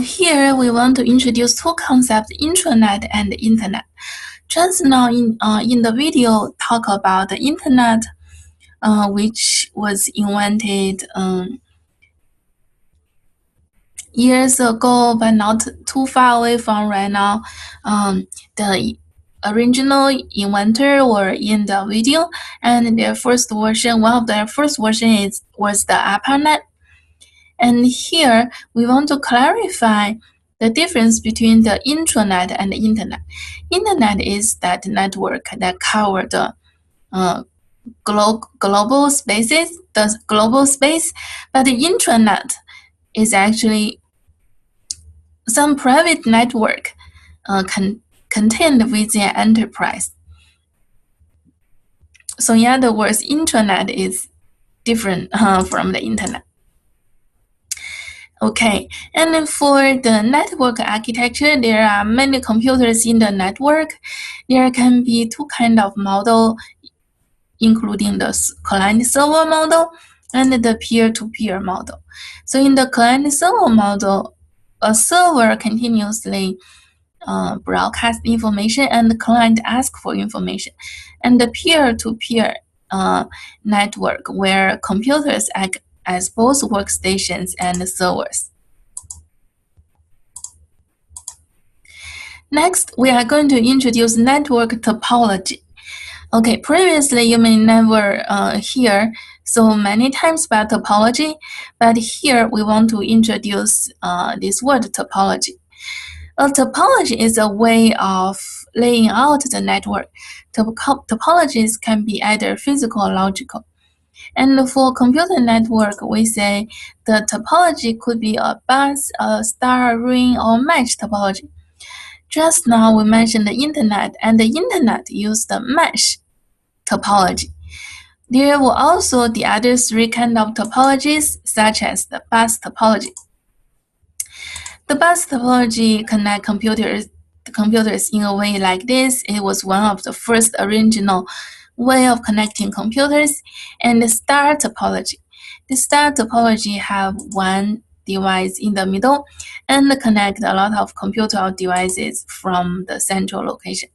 Here we want to introduce two concepts, intranet and internet. Just now in the video talk about the internet, which was invented years ago, but not too far away from right now. The original inventor were in the video, and their first version, one of their first version was the ARPANET. And here we want to clarify the difference between the intranet and the internet. Internet is that network that cover the global spaces, the global space, but the intranet is actually some private network contained within an enterprise. So in other words, intranet is different from the internet. Okay, and for the network architecture, there are many computers in the network. There can be two kind of model, including the client-server model and the peer-to-peer model. So in the client-server model, a server continuously broadcast information and the client asks for information. And the peer-to-peer network where computers act as both workstations and servers. Next, we are going to introduce network topology. Okay, previously you may never hear so many times about topology, but here we want to introduce this word topology. A topology is a way of laying out the network. Topologies can be either physical or logical. And for computer network, we say the topology could be a bus, a star, ring, or mesh topology. Just now we mentioned the internet, and the internet used the mesh topology. There were also the other three kinds of topologies, such as the bus topology. The bus topology connect computers in a way like this. It was one of the first original way of connecting computers. And the star topology. The star topology have one device in the middle and connect a lot of computer devices from the central location.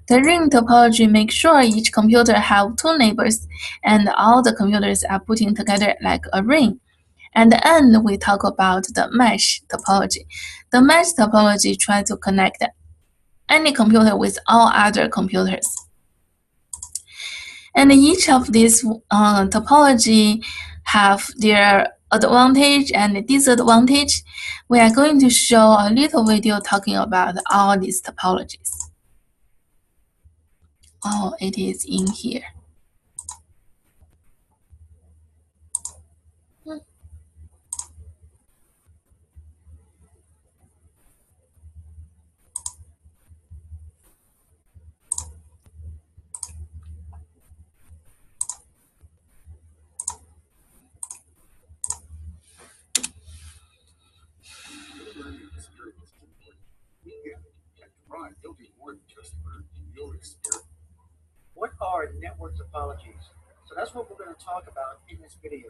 The ring topology makes sure each computer have two neighbors and all the computers are putting together like a ring. At the end, we talk about the mesh topology. The mesh topology tries to connect any computer with all other computers. And each of these topology have their advantage and disadvantage. We are going to show a little video talking about all these topologies. Oh, it is in here. What are network topologies? So that's what we're going to talk about in this video.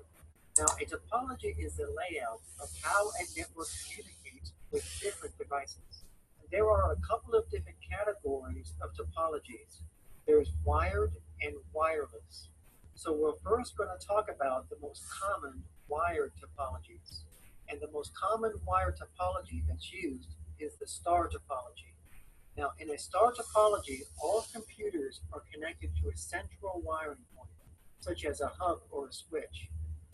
Now, a topology is the layout of how a network communicates with different devices. There are a couple of different categories of topologies. There's wired and wireless. So we're first going to talk about the most common wired topologies. And the most common wired topology that's used is the star topology. Now, in a star topology, all computers are connected to a central wiring point, such as a hub or a switch.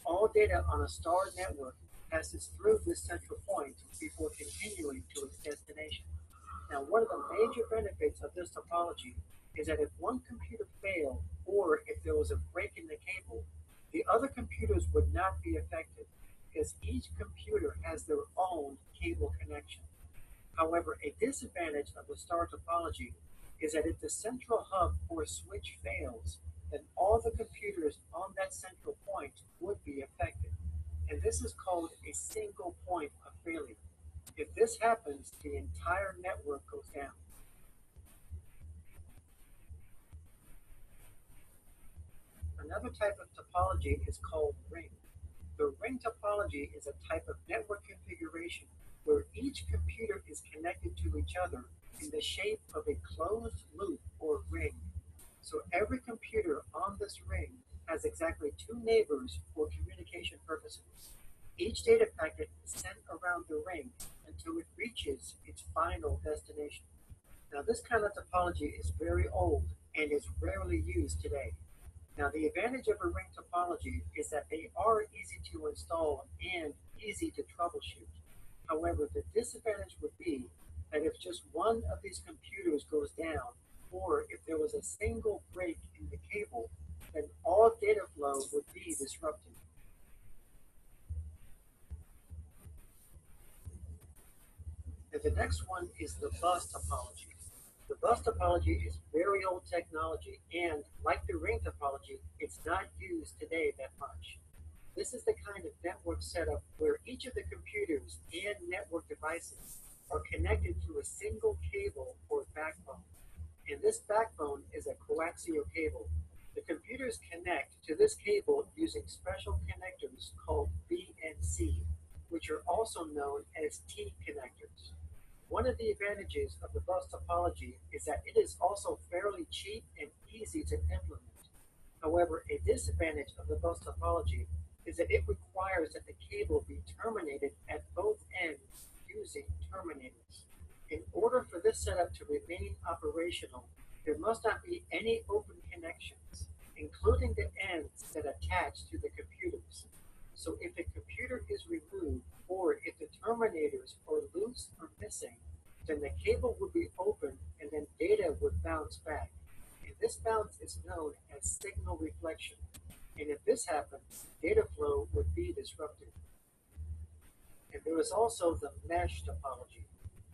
All data on a star network passes through this central point before continuing to its destination. Now, one of the major benefits of this topology is that if one computer failed or if there was a break in the cable, the other computers would not be affected because each computer has their own cable connection. However, a disadvantage of the star topology is that if the central hub or switch fails, then all the computers on that central point would be affected. And this is called a single point of failure. If this happens, the entire network goes down. Another type of topology is called ring. The ring topology is a type of network configuration where each computer is connected to each other in the shape of a closed loop or ring. So every computer on this ring has exactly two neighbors for communication purposes. Each data packet is sent around the ring until it reaches its final destination. Now, this kind of topology is very old and is rarely used today. Now, the advantage of a ring topology is that they are easy to install and easy to troubleshoot. However, the disadvantage would be that if just one of these computers goes down, or if there was a single break in the cable, then all data flow would be disrupted. And the next one is the bus topology. The bus topology is very old technology, and like the ring topology, it's not used today that much. This is the kind of network setup where each of the computers and network devices are connected to a single cable or backbone. And this backbone is a coaxial cable. The computers connect to this cable using special connectors called BNC, which are also known as T connectors. One of the advantages of the bus topology is that it is also fairly cheap and easy to implement. However, a disadvantage of the bus topology is that it requires that the cable be terminated at both ends using terminators. In order for this setup to remain operational, there must not be any open connections, including the ends that attach to the computers. So if a computer is removed or if the terminators are loose or missing, then the cable would be open and then data would bounce back. And this bounce is known as signal reflection. And if this happens, data flow would be disrupted. And there is also the mesh topology.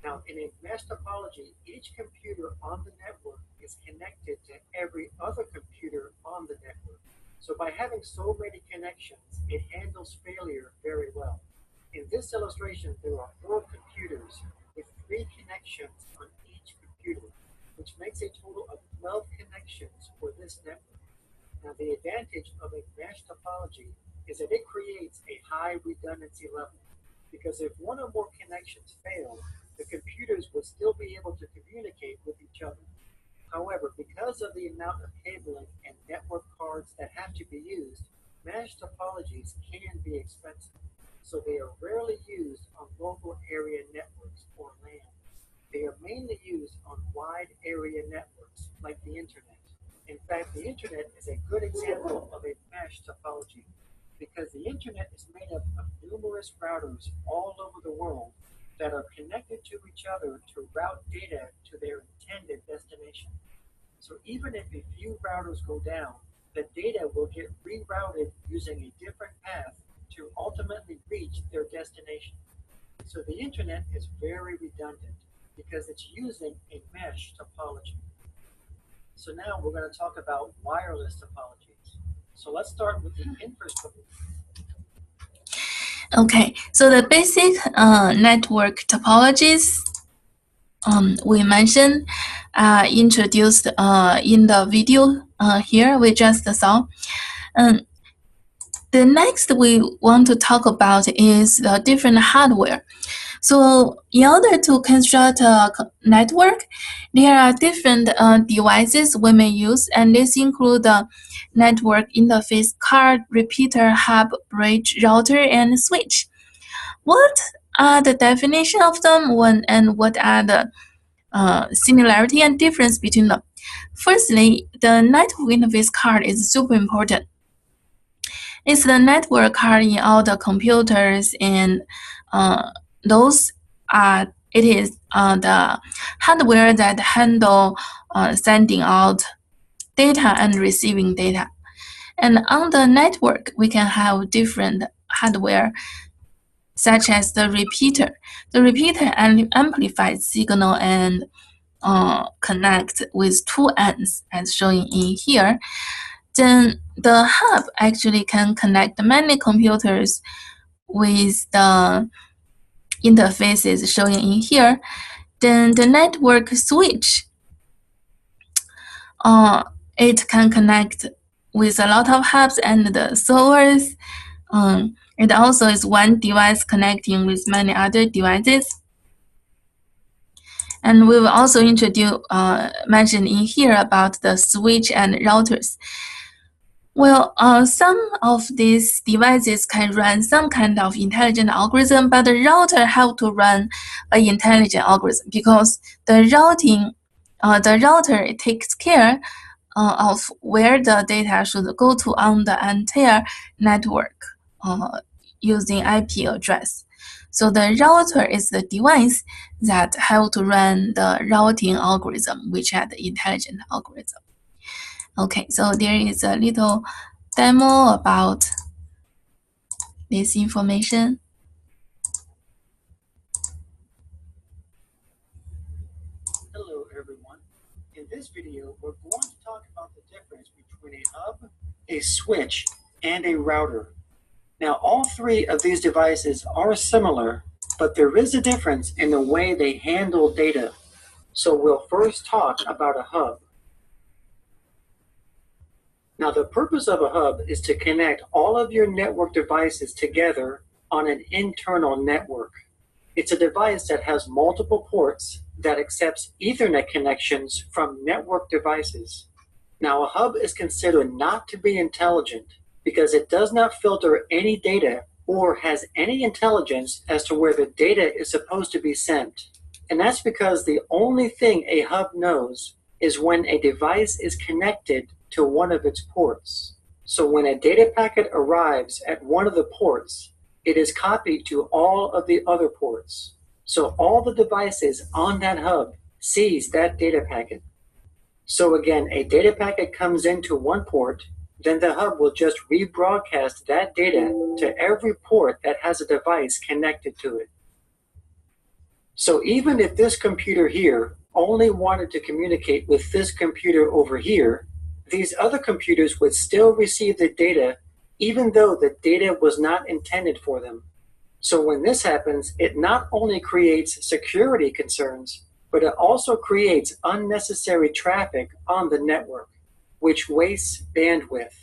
Now, in a mesh topology, each computer on the network is connected to every other computer on the network. So by having so many connections, it handles failure very well. In this illustration, there are 4 computers with 3 connections on each computer, which makes a total of 12 connections for this network. Now, the advantage of a mesh topology is that it creates a high redundancy level, because if one or more connections fail, the computers will still be able to communicate with each other. However, because of the amount of cabling and network cards that have to be used, mesh topologies can be expensive, so they are rarely used on local area networks or LAN. They are mainly used on wide area networks like the internet. In fact, the internet is a good example of a mesh topology because the internet is made up of numerous routers all over the world that are connected to each other to route data to their intended destination. So even if a few routers go down, the data will get rerouted using a different path to ultimately reach their destination. So the internet is very redundant because it's using a mesh topology. So now we're going to talk about wireless topologies. So let's start with the infrastructure. Okay, so the basic network topologies we mentioned introduced in the video here we just saw. The next we want to talk about is the different hardware. So in order to construct a network, there are different devices we may use, and this include the network interface card, repeater, hub, bridge, router, and switch. What are the definition of them, and what are the similarity and difference between them? Firstly, the network interface card is super important. It's the network card in all the computers, and those are it is the hardware that handle sending out data and receiving data. And on the network, we can have different hardware, such as the repeater. The repeater amplifies signal and connect with 2 ends, as shown in here. Then the hub actually can connect many computers with the interfaces shown in here. Then the network switch, it can connect with a lot of hubs and the servers It also is one device connecting with many other devices. And we will also mention in here about the switch and routers. Well, some of these devices can run some kind of intelligent algorithm, but the router have to run an intelligent algorithm because the router takes care of where the data should go to on the entire network using IP address. So the router is the device that have to run the routing algorithm, which are the intelligent algorithm. Okay, so there is a little demo about this information. Hello everyone. In this video, we're going to talk about the difference between a hub, a switch, and a router. Now, all three of these devices are similar, but there is a difference in the way they handle data. So we'll first talk about a hub. Now, the purpose of a hub is to connect all of your network devices together on an internal network. It's a device that has multiple ports that accepts Ethernet connections from network devices. Now, a hub is considered not to be intelligent because it does not filter any data or has any intelligence as to where the data is supposed to be sent. And that's because the only thing a hub knows is when a device is connected to one of its ports. So when a data packet arrives at one of the ports, it is copied to all of the other ports. So all the devices on that hub sees that data packet. So again, a data packet comes into one port, then the hub will just rebroadcast that data to every port that has a device connected to it. So even if this computer here only wanted to communicate with this computer over here, these other computers would still receive the data even though the data was not intended for them. So when this happens, it not only creates security concerns, but it also creates unnecessary traffic on the network, which wastes bandwidth.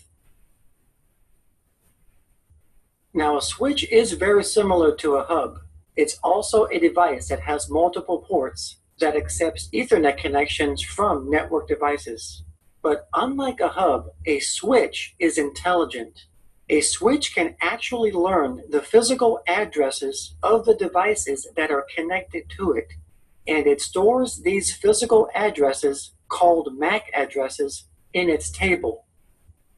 Now, a switch is very similar to a hub. It's also a device that has multiple ports that accepts Ethernet connections from network devices. But unlike a hub, a switch is intelligent. A switch can actually learn the physical addresses of the devices that are connected to it, and it stores these physical addresses, called MAC addresses, in its table.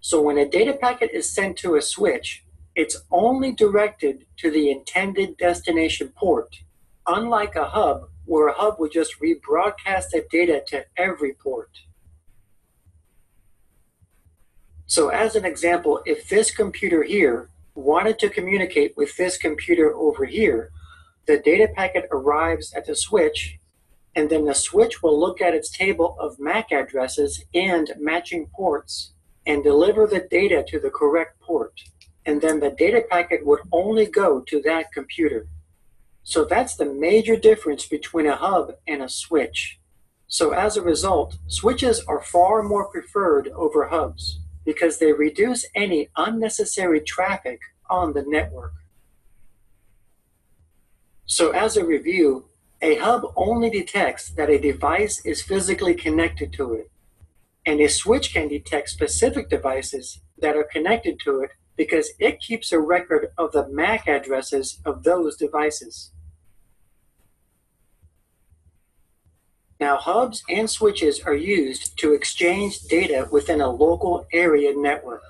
So when a data packet is sent to a switch, it's only directed to the intended destination port, unlike a hub, where a hub would just rebroadcast the data to every port. So as an example, if this computer here wanted to communicate with this computer over here, the data packet arrives at the switch, and then the switch will look at its table of MAC addresses and matching ports and deliver the data to the correct port. And then the data packet would only go to that computer. So that's the major difference between a hub and a switch. So as a result, switches are far more preferred over hubs because they reduce any unnecessary traffic on the network. So as a review, a hub only detects that a device is physically connected to it, and a switch can detect specific devices that are connected to it because it keeps a record of the MAC addresses of those devices. Now, hubs and switches are used to exchange data within a local area network.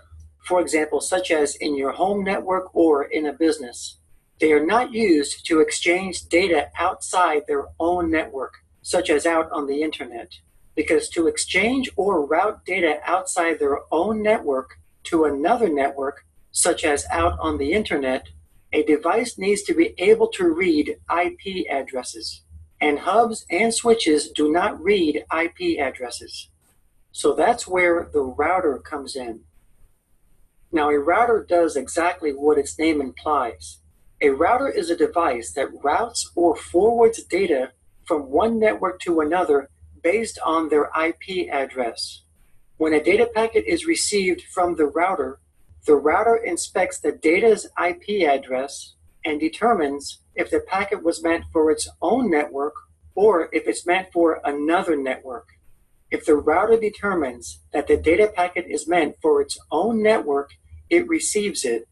For example, such as in your home network or in a business. They are not used to exchange data outside their own network, such as out on the internet. Because to exchange or route data outside their own network to another network, such as out on the internet, a device needs to be able to read IP addresses. And hubs and switches do not read IP addresses. So that's where the router comes in. Now, a router does exactly what its name implies. A router is a device that routes or forwards data from one network to another based on their IP address. When a data packet is received from the router, The router inspects the data's IP address and determines if the packet was meant for its own network or if it's meant for another network. If the router determines that the data packet is meant for its own network, it receives it.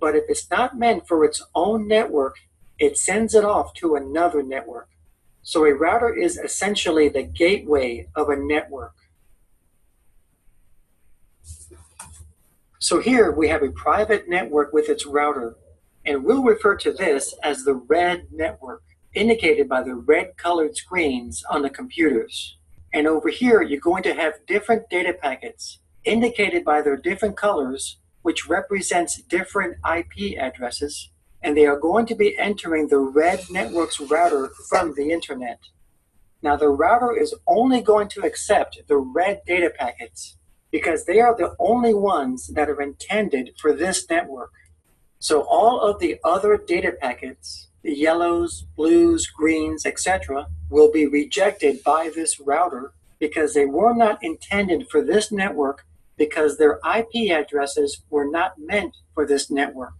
But if it's not meant for its own network, it sends it off to another network. So a router is essentially the gateway of a network. So here we have a private network with its router, and we'll refer to this as the red network, indicated by the red colored screens on the computers. And over here, you're going to have different data packets, indicated by their different colors, which represents different IP addresses, and they are going to be entering the red network's router from the internet. Now, the router is only going to accept the red data packets because they are the only ones that are intended for this network. So all of the other data packets, the yellows, blues, greens, etc., will be rejected by this router because they were not intended for this network because their IP addresses were not meant for this network.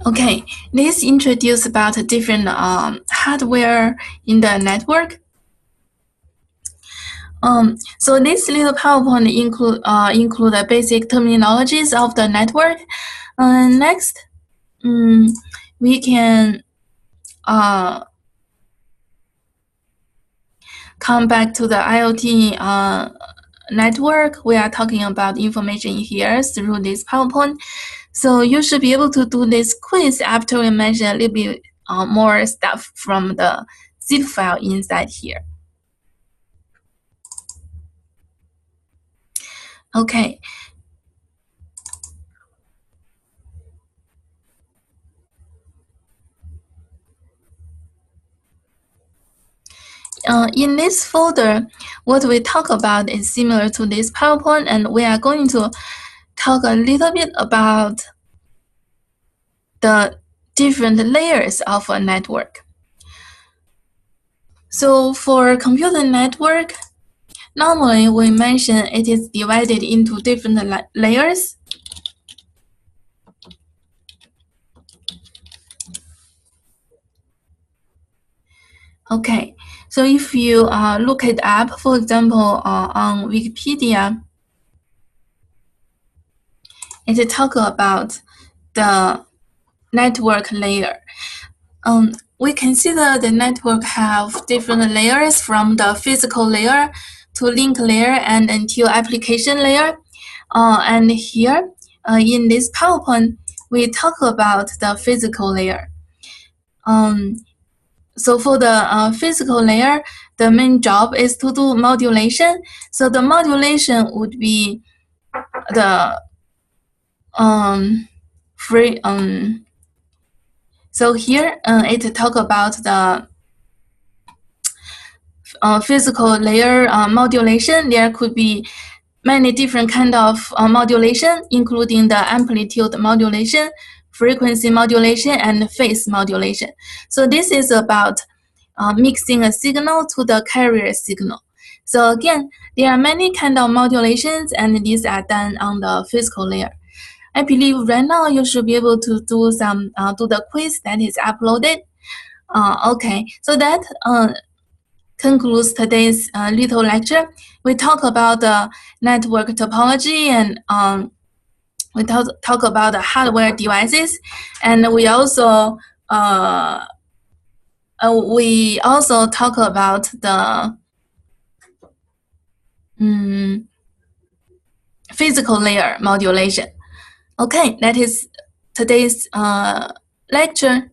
Okay, let's introduce about different hardware in the network. So this little PowerPoint include the basic terminologies of the network. Next, we can come back to the IoT network. We are talking about information here through this PowerPoint. So you should be able to do this quiz after we mention a little bit more stuff from the zip file inside here. Okay. In this folder, what we talk about is similar to this PowerPoint, and we are going to talk a little bit about the different layers of a network. So for computer network, normally we mention it is divided into different layers. Okay, so if you look it up, for example, on Wikipedia, it talks about the network layer. We consider the network have different layers from the physical layer to link layer and until application layer. And here in this PowerPoint, we talk about the physical layer. So for the physical layer, the main job is to do modulation. So the modulation would be the so here it talk about the physical layer modulation. There could be many different kind of modulation, including the amplitude modulation, frequency modulation, and phase modulation. So this is about mixing a signal to the carrier signal. So again, there are many kind of modulations, and these are done on the physical layer. I believe right now you should be able to do some do the quiz that is uploaded. Okay, so that concludes today's little lecture. We talk about the network topology, and we talk about the hardware devices, and we also talk about the physical layer modulation. Okay, that is today's lecture.